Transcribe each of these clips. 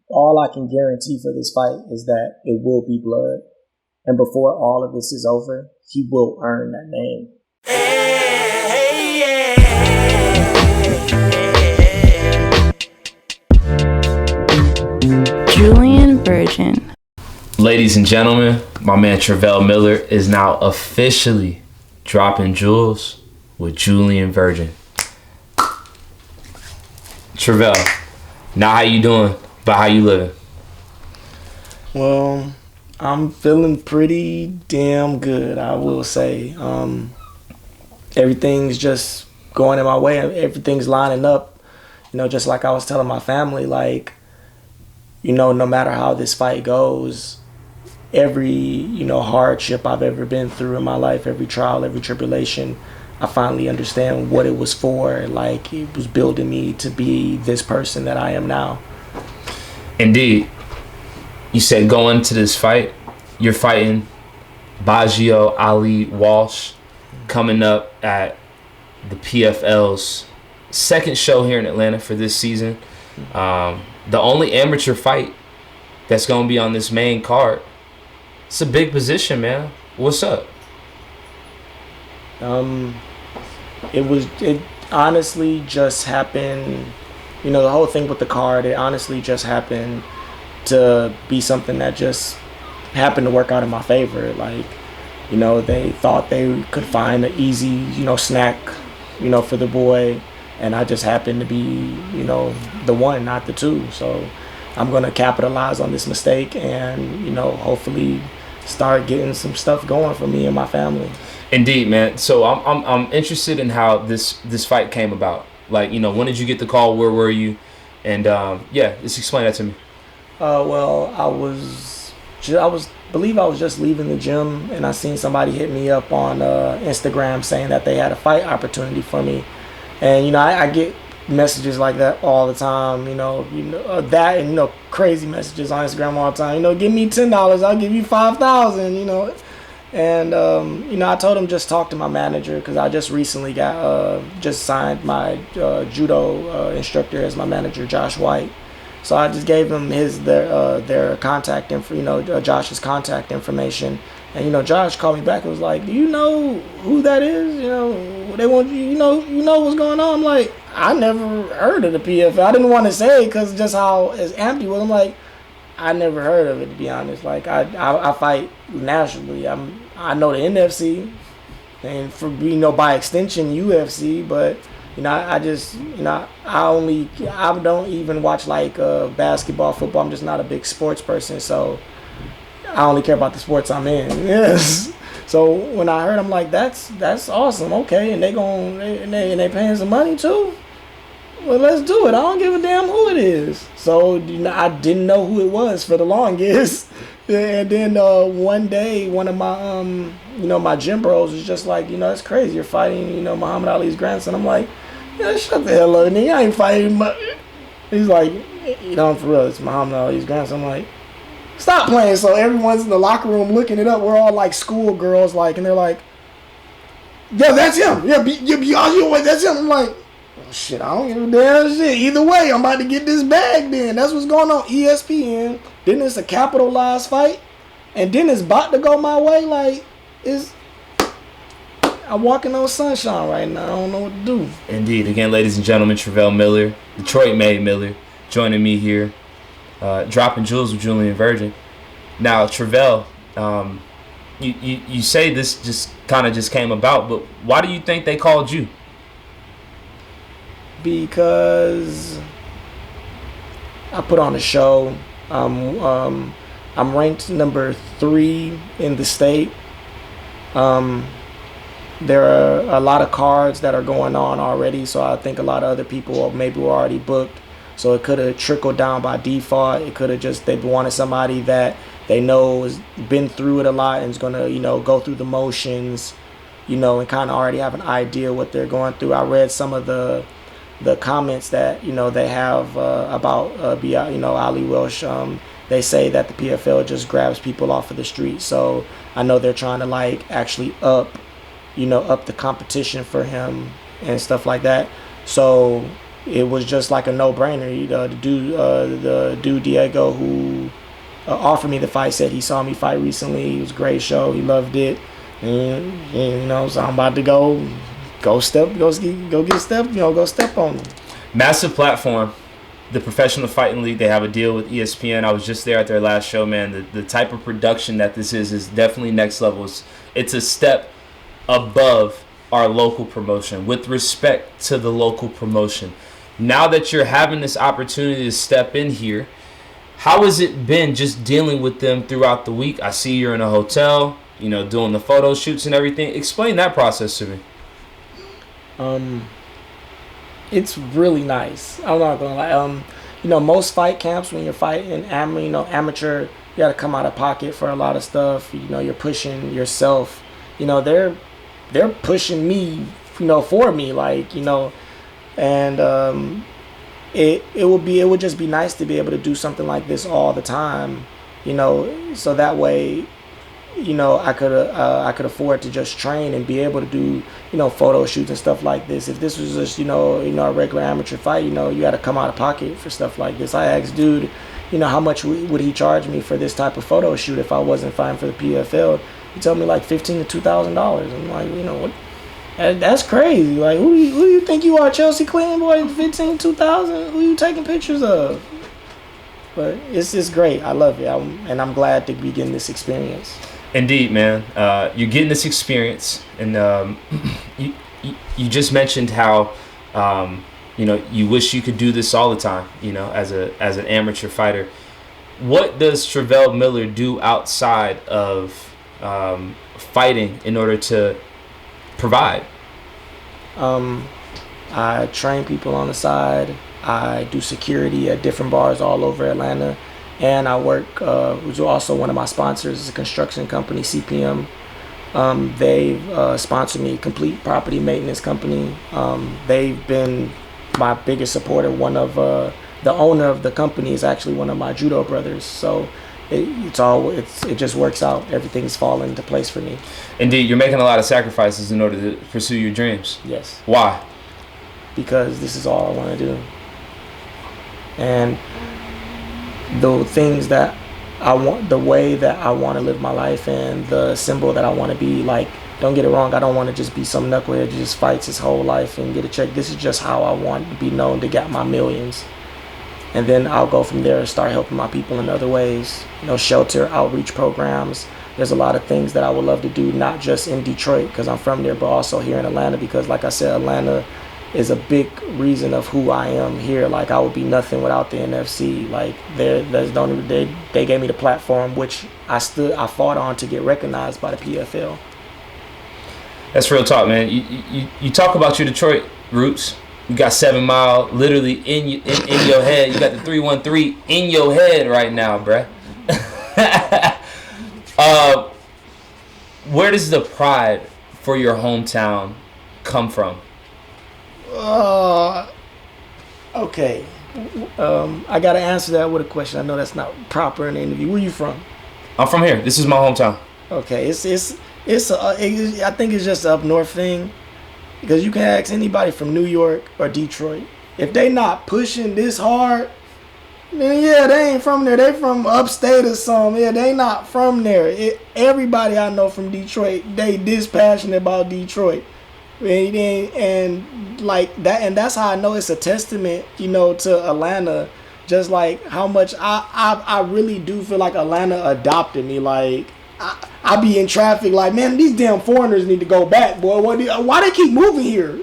All I can guarantee for this fight is that it will be blood. And before all of this is over, he will earn that name. Julien Virgin. Ladies and gentlemen, my man Travell Miller is now officially dropping jewels with Julien Virgin. Travell, now how you doing? But how you living? Well, I'm feeling pretty damn good, I will say. Everything's just going in my way. Everything's lining up. Just like I was telling my family, like, no matter how this fight goes, every, hardship I've ever been through in my life, every trial, every tribulation, I finally understand what it was for. Like, it was building me to be this person that I am now. Indeed. You said going to this fight, you're fighting Baggio Ali Walsh coming up at the PFL's second show here in Atlanta for this season. The only amateur fight that's going to be on this main card. It's a big position, man. What's up? It honestly just happened. The whole thing with the card, it honestly just happened to be something that just happened to work out in my favor. Like, they thought they could find an easy, snack, for the boy, and I just happened to be, the one, not the two. So I'm gonna capitalize on this mistake and, hopefully start getting some stuff going for me and my family. Indeed, man. So I'm interested in how this fight came about. Like, when did you get the call? Where were you? And just explain that to me. Well, I was just leaving the gym, and I seen somebody hit me up on Instagram saying that they had a fight opportunity for me, and I get messages like that all the time, that and crazy messages on Instagram all the time. Give me $10, I'll give you $5,000, and I told him just talk to my manager because I just recently got just signed my judo instructor as my manager, Josh White. So I just gave them their contact info, Josh's contact information, and Josh called me back and was like, "Do you know who that is? They want you know what's going on." I'm like, I never heard of the PFL. I didn't want to say it because just how it's empty was. I'm like, I never heard of it, to be honest. Like I fight nationally. I know the NFC, and for by extension UFC, but. I just, I don't even watch like basketball, football. I'm just not a big sports person, so I only care about the sports I'm in. Yes. So when I heard, I'm like, that's awesome. Okay, and they paying some money too. Well, let's do it. I don't give a damn who it is. So I didn't know who it was for the longest. And then one day, one of my my gym bros was just like, it's crazy. You're fighting, Muhammad Ali's grandson. I'm like, yeah, shut the hell up, nigga. I ain't fighting. He's like, for real, it's Muhammad Ali's grandson. I'm like, stop playing. So everyone's in the locker room looking it up. We're all like schoolgirls, like, and they're like, yeah, that's him. Yeah, that's him. I'm like, oh, shit, I don't give a damn shit. Either way, I'm about to get this bag then. That's what's going on. ESPN. Then it's a capitalized fight. And then it's about to go my way. Like, I'm walking on sunshine right now. I don't know what to do. Indeed. Again, ladies and gentlemen, Travell Miller, Detroit-made Miller, joining me here, dropping jewels with Julien Virgin. Now, Travell, you say this just came about, but why do you think they called you? Because I put on a show. I'm ranked number 3 in the state. There are a lot of cards that are going on already, so I think a lot of other people maybe were already booked. So it could have trickled down by default. It could have just, they wanted somebody that they know has been through it a lot and is going to, go through the motions, and kind of already have an idea what they're going through. I read some of the comments that, they have about, Ali Walsh. They say that the PFL just grabs people off of the street. So I know they're trying to actually up the competition for him and stuff like that. So it was just like a no-brainer. The dude Diego who offered me the fight said he saw me fight recently. It was a great show. He loved it. And so I'm about to go step on him. Massive platform. The Professional Fighting League, they have a deal with ESPN. I was just there at their last show, man. The type of production that this is definitely next level. It's a step above our local promotion with respect to the local promotion. Now that you're having this opportunity to step in here, how has it been just dealing with them throughout the week? I see you're in a hotel, doing the photo shoots and everything. Explain that process to me. It's really nice. I'm not gonna lie. Most fight camps when you're fighting amateur, you gotta come out of pocket for a lot of stuff. You're pushing yourself. They're pushing me, for me, and it would just be nice to be able to do something like this all the time, so that way, I could afford to just train and be able to do, photo shoots and stuff like this. If this was just, a regular amateur fight, you got to come out of pocket for stuff like this. I asked dude, how much would he charge me for this type of photo shoot if I wasn't fighting for the PFL? He told me like $1,500 to $2,000. I'm like, what? That's crazy. Like, who do you think you are, Chelsea Clinton, boy? $1,500 to $2,000? Who you taking pictures of? But it's just great. I love it, and I'm glad to be getting this experience. Indeed, man. You're getting this experience, and you just mentioned how you wish you could do this all the time. As an amateur fighter, what does Travell Miller do outside of fighting in order to provide? I train people on the side. I do security at different bars all over Atlanta. And I work, who's also one of my sponsors, is a construction company, CPM. They've sponsored me, Complete Property Maintenance Company. They've been my biggest supporter. One of the owner of the company is actually one of my judo brothers. So it just works out. Everything's falling into place for me. Indeed, you're making a lot of sacrifices in order to pursue your dreams. Yes. Why? Because this is all I want to do. And the things that I want, the way that I want to live my life, and the symbol that I want to be, like, don't get it wrong, I don't want to just be some knucklehead who just fights his whole life and get a check. This is just how I want to be known, to get my millions. And then I'll go from there and start helping my people in other ways. Shelter, outreach programs. There's a lot of things that I would love to do, not just in Detroit because I'm from there, but also here in Atlanta because, like I said, Atlanta is a big reason of who I am here. Like, I would be nothing without the NFC. Like, they gave me the platform which I fought on to get recognized by the PFL. That's real talk, man. You talk about your Detroit roots. You got 7 Mile literally in your head. You got the 313 in your head right now, bruh. Where does the pride for your hometown come from? Okay. I gotta answer that with a question. I know that's not proper in the interview. Where you from? I'm from here. This is my hometown. Okay, I think it's just an up north thing, because you can ask anybody from New York or Detroit, if they not pushing this hard, then yeah, they ain't from there. They from upstate or something. Yeah, they not from there. Everybody I know from Detroit, they this passionate about Detroit. And like that, and that's how I know it's a testament, to Atlanta. Just like how much I really do feel like Atlanta adopted me. Like I be in traffic, like, man, these damn foreigners need to go back, boy. Why they keep moving here?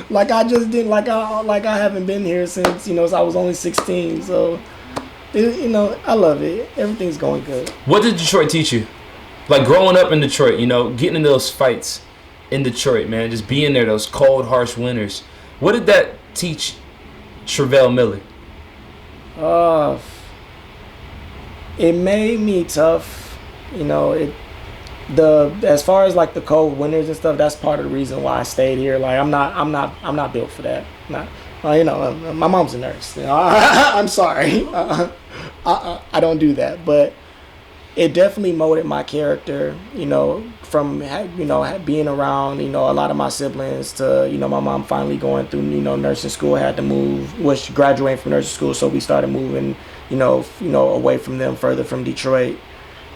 Like I just didn't I haven't been here since I was only 16. So I love it. Everything's going good. What did Detroit teach you? Like growing up in Detroit, getting in those fights in Detroit, man, just being there, those cold, harsh winters. What did that teach Travell Miller? It made me tough. As far as like the cold winters and stuff, that's part of the reason why I stayed here. Like I'm not built for that. My mom's a nurse. I'm sorry. I don't do that, but it definitely molded my character, from being around a lot of my siblings to my mom finally going through nursing school, had to move, was graduating from nursing school, so we started moving away from them, further from Detroit.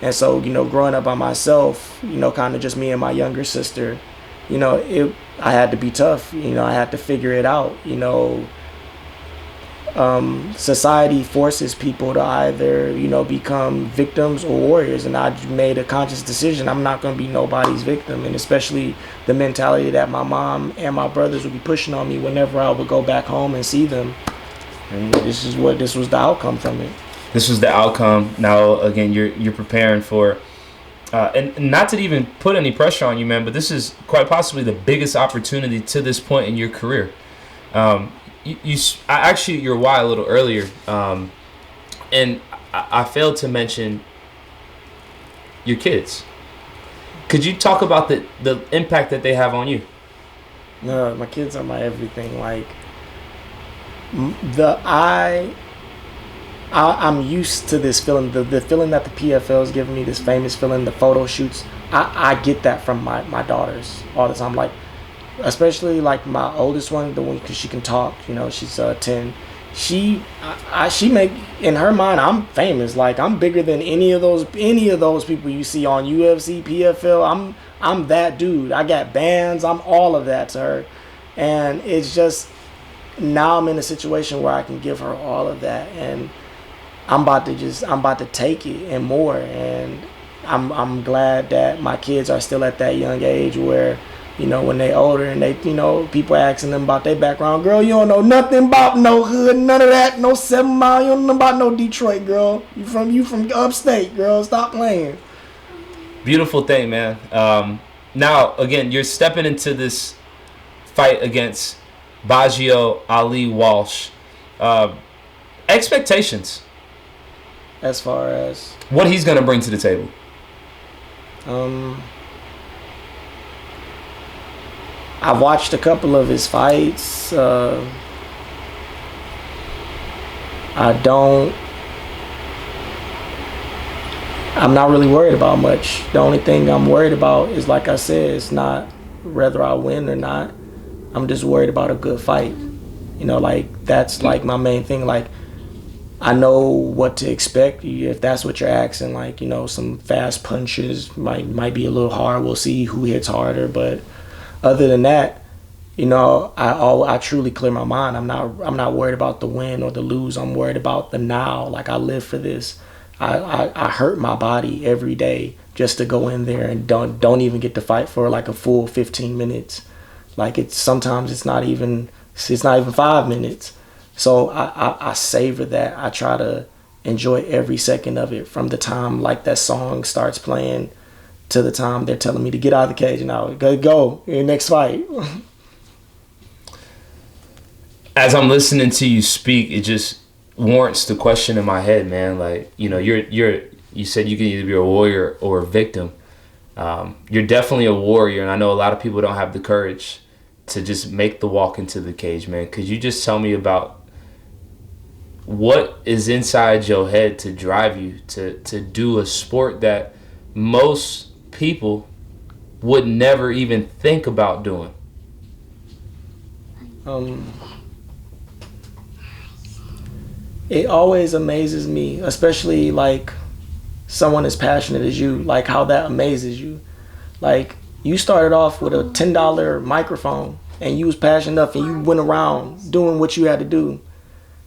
And so growing up by myself, kind of just me and my younger sister, I had to be tough. I had to figure it out. Society forces people to either become victims or warriors, and I made a conscious decision. I'm not going to be nobody's victim, and especially the mentality that my mom and my brothers would be pushing on me whenever I would go back home and see them. And this was the outcome from it. This was the outcome. Now again, you're preparing for and not to even put any pressure on you, man, but this is quite possibly the biggest opportunity to this point in your career. I actually your why a little earlier, and I failed to mention your kids. Could you talk about the impact that they have on you? No, my kids are my everything. Like I'm used to this feeling, the feeling that the PFL is giving me, this famous feeling, the photo shoots. I get that from my daughters all the time. Like, especially like my oldest one, the one because she can talk. She's 10. She make, in her mind, I'm famous. Like, I'm bigger than any of those people you see on UFC, PFL. I'm that dude. I got bands. I'm all of that to her, and it's just now I'm in a situation where I can give her all of that, and I'm about to take it and more. And I'm glad that my kids are still at that young age where, when they older and they, people asking them about their background. Girl, you don't know nothing about no hood, none of that, no 7 Mile, you don't know about no Detroit, girl. You from upstate, girl. Stop playing. Beautiful thing, man. Now, again, you're stepping into this fight against Baggio Ali Walsh. Expectations. As far as what he's going to bring to the table. I've watched a couple of his fights. I'm not really worried about much. The only thing I'm worried about is, like I said, it's not whether I win or not. I'm just worried about a good fight. Like, that's like my main thing. Like, I know what to expect if that's what you're asking. Like, some fast punches might be a little hard. We'll see who hits harder, but other than that, I truly clear my mind. I'm not worried about the win or the lose. I'm worried about the now. Like, I live for this. I hurt my body every day just to go in there and don't even get to fight for like a full 15 minutes. Like, sometimes it's not even 5 minutes. So I savor that. I try to enjoy every second of it, from the time like that song starts playing to the time they're telling me to get out of the cage and I'll go your next fight. As I'm listening to you speak, it just warrants the question in my head, man. Like, you said you can either be a warrior or a victim. You're definitely a warrior, and I know a lot of people don't have the courage to just make the walk into the cage, man. Could you just tell me about what is inside your head to drive you to do a sport that most people would never even think about doing? It always amazes me, especially like someone as passionate as you, like how that amazes you. Like, you started off with a $10 microphone and you was passionate enough and you went around doing what you had to do.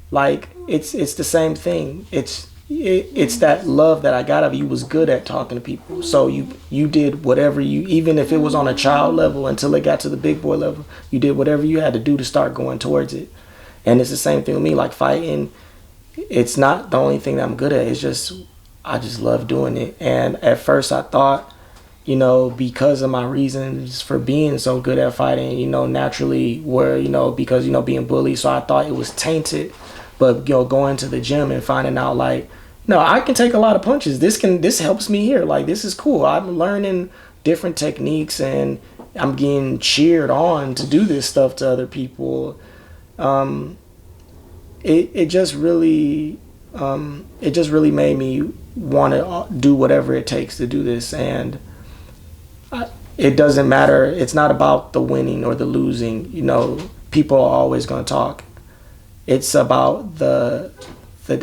Like, it's the same thing. It's that love that I got of you. You was good at talking to people. So you did whatever even if it was on a child level until it got to the big boy level, you did whatever you had to do to start going towards it. And it's the same thing with me. Like, fighting, it's not the only thing that I'm good at. It's just, I just love doing it. And at first I thought, because of my reasons for being so good at fighting, naturally were, because, being bullied. So I thought it was tainted. But, going to the gym and finding out, like, no, I can take a lot of punches. This helps me here. Like, this is cool. I'm learning different techniques and I'm getting cheered on to do this stuff to other people. It just really made me want to do whatever it takes to do this. And it doesn't matter. It's not about the winning or the losing. You know, people are always going to talk. It's about the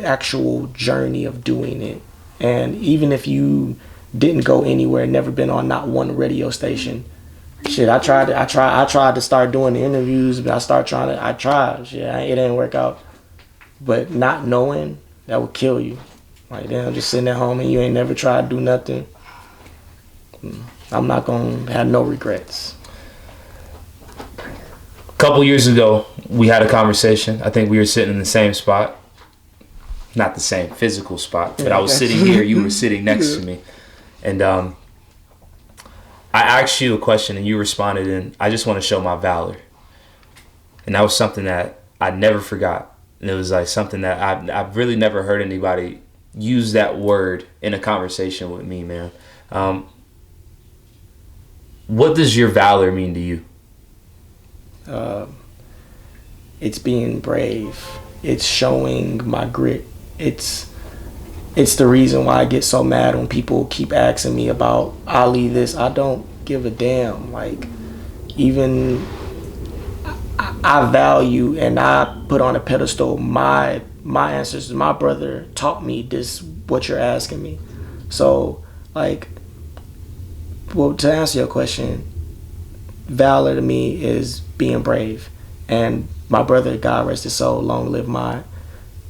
actual journey of doing it. And even if you didn't go anywhere, never been on not one radio station, shit, I tried to start doing the interviews, but I tried. Shit, it didn't work out. But not knowing, that would kill you. Like, damn, just sitting at home and you ain't never tried to do nothing. I'm not gonna have no regrets. A couple years ago, we had a conversation. I think we were sitting in the same spot. Not the same physical spot, but I was sitting here, you were sitting next to me. And I asked you a question and you responded, and I just want to show my valor. And that was something that I never forgot. And it was like something that I've really never heard anybody use that word in a conversation with me, man. What does your valor mean to you? It's being brave. It's showing my grit. It's the reason why I get so mad when people keep asking me about Ali this. I don't give a damn. Like, even I value and I put on a pedestal my ancestors. My brother taught me this, what you're asking me. So, like, well, to answer your question, valor to me is being brave. And my brother, God rest his soul, long live mine,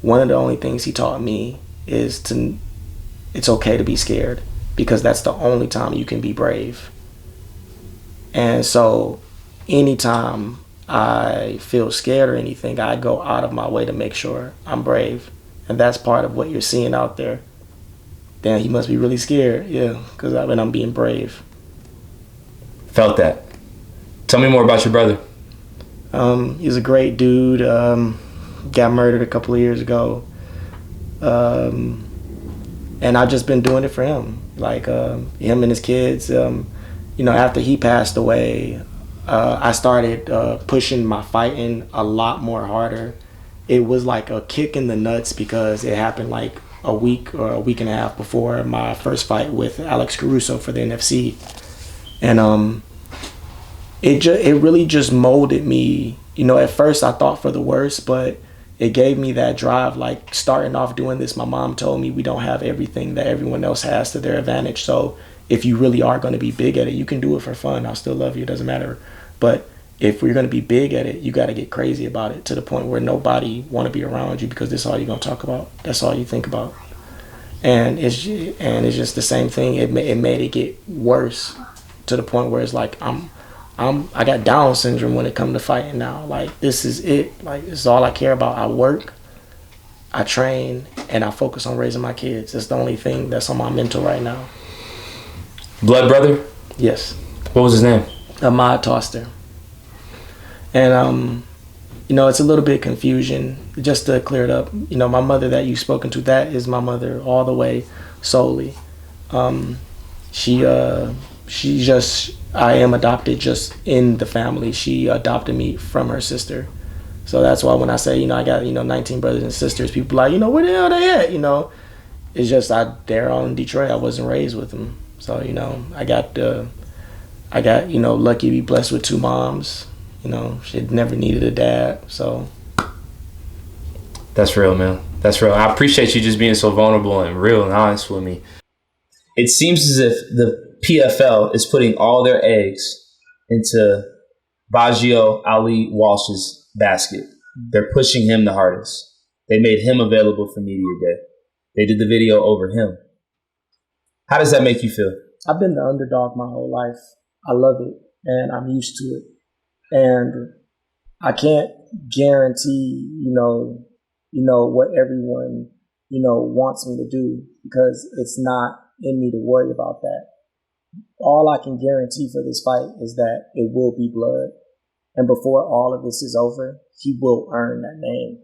one of the only things he taught me is it's okay to be scared, because that's the only time you can be brave. And so anytime I feel scared or anything, I go out of my way to make sure I'm brave. And that's part of what you're seeing out there. Damn, he must be really scared. Yeah, because I'm being brave. Felt that. Tell me more about your brother. He's a great dude. Got murdered a couple of years ago. And I've just been doing it for him. Like, him and his kids. After he passed away, I started pushing my fighting a lot more harder. It was like a kick in the nuts because it happened like a week or a week and a half before my first fight with Alex Caruso for the NFC. And it really just molded me. At first I thought for the worst, but it gave me that drive. Like, starting off doing this, my mom told me we don't have everything that everyone else has to their advantage. So if you really are going to be big at it, you can do it for fun. I'll still love you. It doesn't matter. But if we're going to be big at it, you got to get crazy about it to the point where nobody want to be around you, because that's all you're going to talk about. That's all you think about. And it's just the same thing. It made it get worse to the point where it's like I got Down syndrome when it comes to fighting now. Like, this is it. Like, this is all I care about. I work, I train, and I focus on raising my kids. That's the only thing that's on my mental right now. Blood brother? Yes. What was his name? Ahmad Toster. And it's a little bit confusion. Just to clear it up, my mother that you've spoken to, that is my mother all the way, solely. I am adopted just in the family. She adopted me from her sister. So that's why when I say, I got, 19 brothers and sisters, people are like, where the hell they at? It's just they're all in Detroit. I wasn't raised with them. So, I got lucky to be blessed with two moms. She never needed a dad. So that's real, man. That's real. I appreciate you just being so vulnerable and real and honest with me. It seems as if the PFL is putting all their eggs into Baggio Ali Walsh's basket. They're pushing him the hardest. They made him available for media day. They did the video over him. How does that make you feel? I've been the underdog my whole life. I love it, and I'm used to it. And I can't guarantee, what everyone, wants me to do, because it's not in me to worry about that. All I can guarantee for this fight is that it will be blood. And before all of this is over, he will earn that name.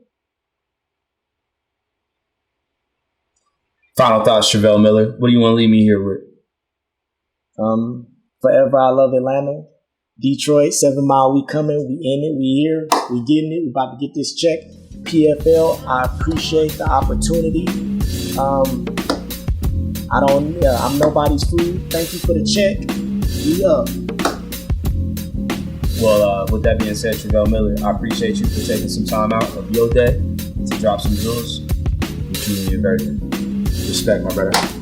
Final thoughts, Travell Miller. What do you want to leave me here with? Forever I love Atlanta. Detroit, 7 Mile, we coming. We in it. We here. We getting it. We about to get this check. PFL, I appreciate the opportunity. I'm nobody's food. Thank you for the check. We up. Well, with that being said, Travell Miller, I appreciate you for taking some time out of your day to drop some jewels with Julien Virgin. Respect, my brother.